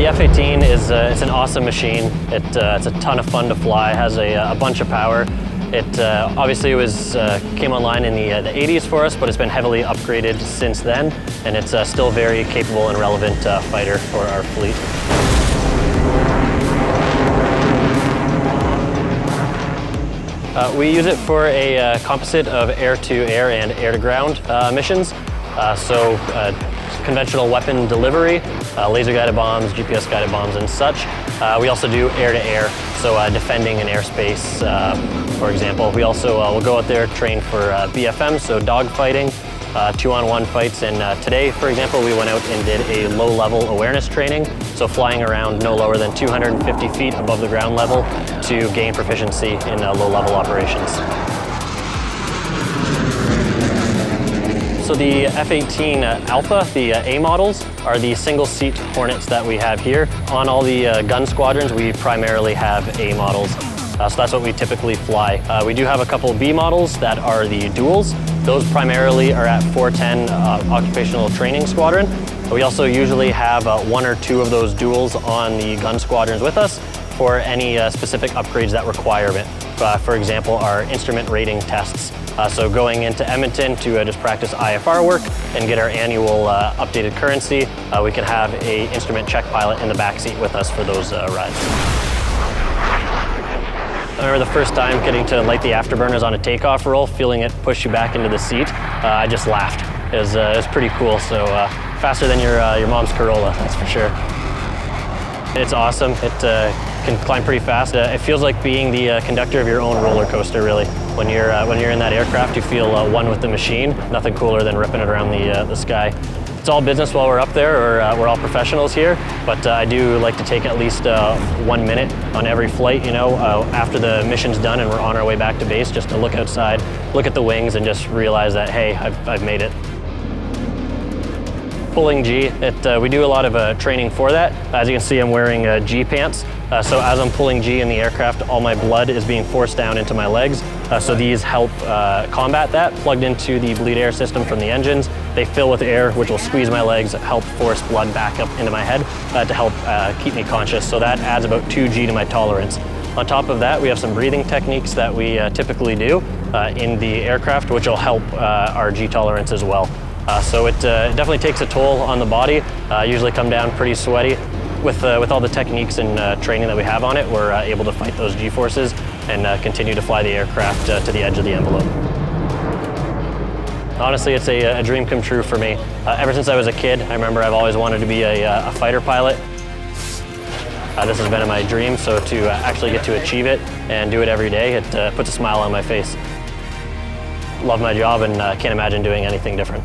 The F-18 is it's an awesome machine. It's a ton of fun to fly, has a bunch of power. It obviously came online in the 80s for us, but it's been heavily upgraded since then, and it's still very capable and relevant fighter for our fleet. We use it for a composite of air-to-air and air-to-ground missions. Conventional weapon delivery, laser-guided bombs, GPS-guided bombs, and such. We also do air-to-air, so defending an airspace, for example. We also will go out there, train for BFM, so dogfighting, 2-on-1 fights, and today, for example, we went out and did a low-level awareness training, so flying around no lower than 250 feet above the ground level to gain proficiency in low-level operations. So the F-18 Alpha, the A models, are the single-seat Hornets that we have here. On all the gun squadrons, we primarily have A models. So that's what we typically fly. We do have a couple B models that are the duals. Those primarily are at 410 Occupational Training Squadron. We also usually have one or two of those duals on the gun squadrons with us for any specific upgrades that require it. For example, our instrument rating tests. So going into Edmonton to just practice IFR work and get our annual updated currency, we can have an instrument check pilot in the back seat with us for those rides. I remember the first time getting to light the afterburners on a takeoff roll, feeling it push you back into the seat. I just laughed. It was pretty cool. So faster than your mom's Corolla, that's for sure. It's awesome. It can climb pretty fast. It feels like being the conductor of your own roller coaster, really. When you're in that aircraft, you feel one with the machine. Nothing cooler than ripping it around the sky. It's all business while we're up there, or we're all professionals here, but I do like to take at least 1 minute on every flight, after the mission's done and we're on our way back to base, just to look outside, look at the wings, and just realize that, hey, I've made it. Pulling G, we do a lot of training for that. As you can see, I'm wearing G pants. So as I'm pulling G in the aircraft, all my blood is being forced down into my legs. So these help combat that. Plugged into the bleed air system from the engines, they fill with air, which will squeeze my legs, help force blood back up into my head to help keep me conscious. So that adds about 2 G to my tolerance. On top of that, we have some breathing techniques that we typically do in the aircraft, which will help our G tolerance as well. So it definitely takes a toll on the body. Usually come down pretty sweaty. With all the techniques and training that we have on it, we're able to fight those G-forces and continue to fly the aircraft to the edge of the envelope. Honestly, it's a dream come true for me. Ever since I was a kid, I remember I've always wanted to be a fighter pilot. This has been my dream, so to actually get to achieve it and do it every day, it puts a smile on my face. Love my job and can't imagine doing anything different.